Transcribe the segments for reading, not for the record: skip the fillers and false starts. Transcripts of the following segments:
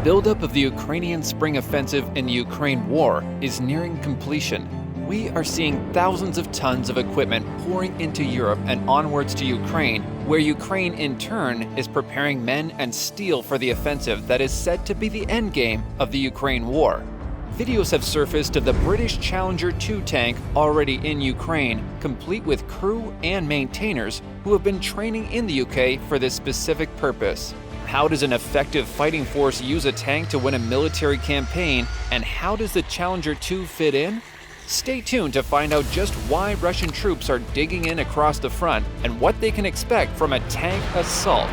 buildup of the Ukrainian spring offensive in the Ukraine war is nearing completion. We are seeing thousands of tons of equipment pouring into Europe and onwards to Ukraine, where Ukraine in turn is preparing men and steel for the offensive that is said to be the endgame of the Ukraine war. Videos have surfaced of the British Challenger 2 tank already in Ukraine, complete with crew and maintainers who have been training in the UK for this specific purpose. How does an effective fighting force use a tank to win a military campaign, and how does the Challenger 2 fit in? Stay tuned to find out just why Russian troops are digging in across the front and what they can expect from a tank assault.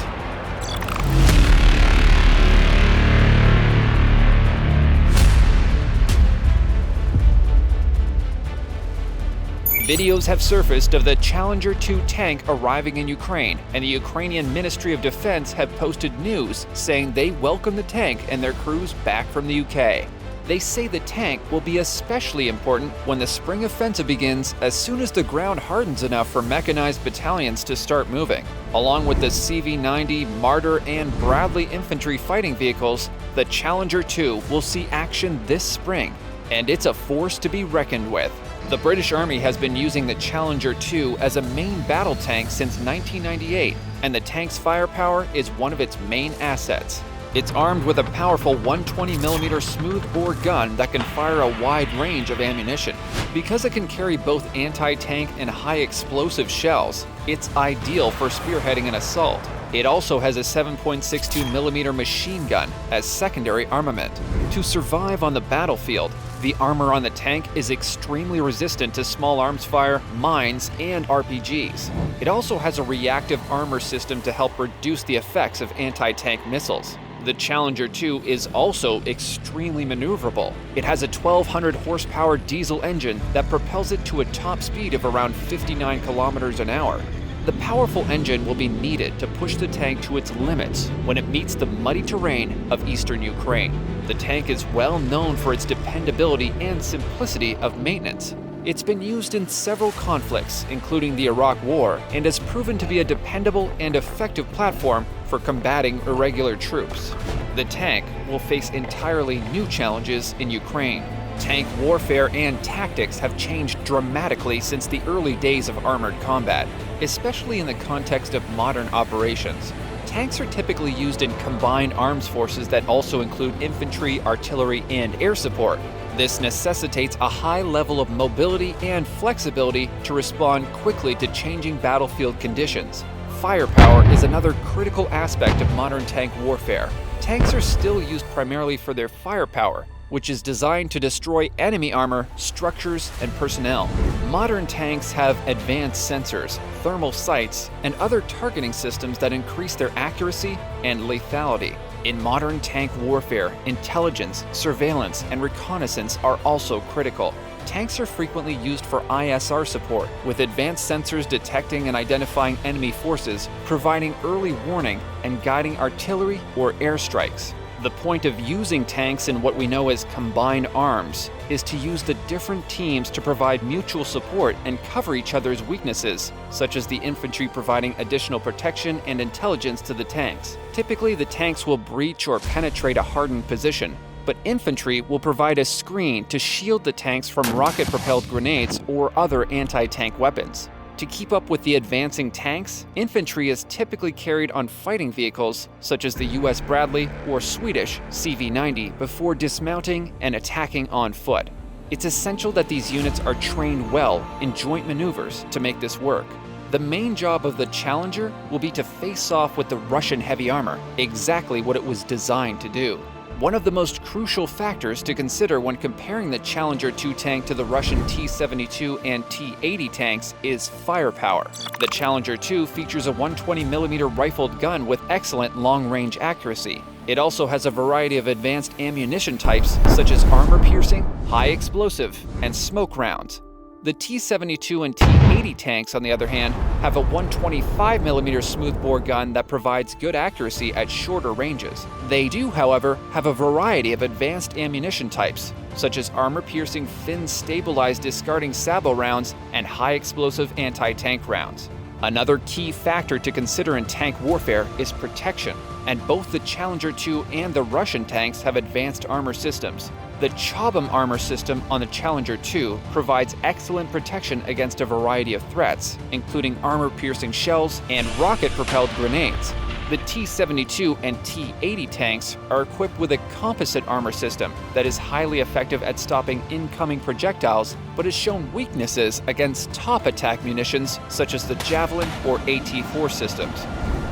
Videos have surfaced of the Challenger 2 tank arriving in Ukraine, and the Ukrainian Ministry of Defense have posted news saying they welcome the tank and their crews back from the UK. They say the tank will be especially important when the spring offensive begins, as soon as the ground hardens enough for mechanized battalions to start moving. Along with the CV-90, Marder, and Bradley infantry fighting vehicles, the Challenger 2 will see action this spring, and it's a force to be reckoned with. The British Army has been using the Challenger 2 as a main battle tank since 1998, and the tank's firepower is one of its main assets. It's armed with a powerful 120mm smoothbore gun that can fire a wide range of ammunition. Because it can carry both anti-tank and high-explosive shells, it's ideal for spearheading an assault. It also has a 7.62mm machine gun as secondary armament. To survive on the battlefield, the armor on the tank is extremely resistant to small arms fire, mines, and RPGs. It also has a reactive armor system to help reduce the effects of anti-tank missiles. The Challenger 2 is also extremely maneuverable. It has a 1,200 horsepower diesel engine that propels it to a top speed of around 59 kilometers an hour. The powerful engine will be needed to push the tank to its limits when it meets the muddy terrain of eastern Ukraine. The tank is well known for its dependability and simplicity of maintenance. It's been used in several conflicts, including the Iraq War, and has proven to be a dependable and effective platform for combating irregular troops. The tank will face entirely new challenges in Ukraine. Tank warfare and tactics have changed dramatically since the early days of armored combat, especially in the context of modern operations. Tanks are typically used in combined arms forces that also include infantry, artillery, and air support. This necessitates a high level of mobility and flexibility to respond quickly to changing battlefield conditions. Firepower is another critical aspect of modern tank warfare. Tanks are still used primarily for their firepower, which is designed to destroy enemy armor, structures, and personnel. Modern tanks have advanced sensors, thermal sights, and other targeting systems that increase their accuracy and lethality. In modern tank warfare, intelligence, surveillance, and reconnaissance are also critical. Tanks are frequently used for ISR support, with advanced sensors detecting and identifying enemy forces, providing early warning, and guiding artillery or airstrikes. The point of using tanks in what we know as combined arms is to use the different teams to provide mutual support and cover each other's weaknesses, such as the infantry providing additional protection and intelligence to the tanks. Typically, the tanks will breach or penetrate a hardened position, but infantry will provide a screen to shield the tanks from rocket-propelled grenades or other anti-tank weapons. To keep up with the advancing tanks, infantry is typically carried on fighting vehicles such as the US Bradley or Swedish CV-90 before dismounting and attacking on foot. It's essential that these units are trained well in joint maneuvers to make this work. The main job of the Challenger will be to face off with the Russian heavy armor, exactly what it was designed to do. One of the most crucial factors to consider when comparing the Challenger 2 tank to the Russian T-72 and T-80 tanks is firepower. The Challenger 2 features a 120mm rifled gun with excellent long-range accuracy. It also has a variety of advanced ammunition types such as armor-piercing, high-explosive, and smoke rounds. The T-72 and T-80 tanks, on the other hand, have a 125mm smoothbore gun that provides good accuracy at shorter ranges. They do, however, have a variety of advanced ammunition types, such as armor-piercing fin-stabilized discarding sabot rounds and high-explosive anti-tank rounds. Another key factor to consider in tank warfare is protection, and both the Challenger 2 and the Russian tanks have advanced armor systems. The Chobham armor system on the Challenger 2 provides excellent protection against a variety of threats, including armor-piercing shells and rocket-propelled grenades. The T-72 and T-80 tanks are equipped with a composite armor system that is highly effective at stopping incoming projectiles, but has shown weaknesses against top attack munitions such as the Javelin or AT-4 systems.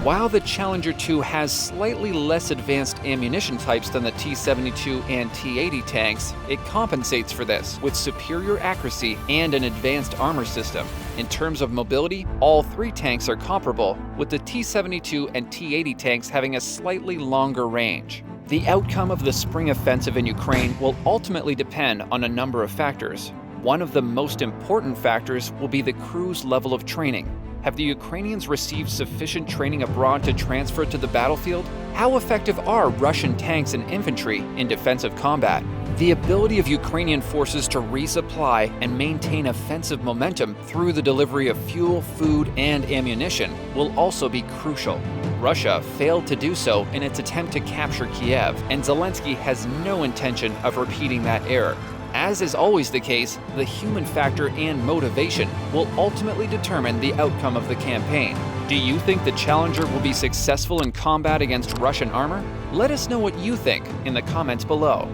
While the Challenger 2 has slightly less advanced ammunition types than the T-72 and T-80 tanks, it compensates for this with superior accuracy and an advanced armor system. In terms of mobility, all three tanks are comparable, with the T-72 and T-80 tanks having a slightly longer range. The outcome of the spring offensive in Ukraine will ultimately depend on a number of factors. One of the most important factors will be the crew's level of training. Have the Ukrainians received sufficient training abroad to transfer to the battlefield? How effective are Russian tanks and infantry in defensive combat? The ability of Ukrainian forces to resupply and maintain offensive momentum through the delivery of fuel, food, and ammunition will also be crucial. Russia failed to do so in its attempt to capture Kiev, and Zelensky has no intention of repeating that error. As is always the case, the human factor and motivation will ultimately determine the outcome of the campaign. Do you think the Challenger will be successful in combat against Russian armor? Let us know what you think in the comments below.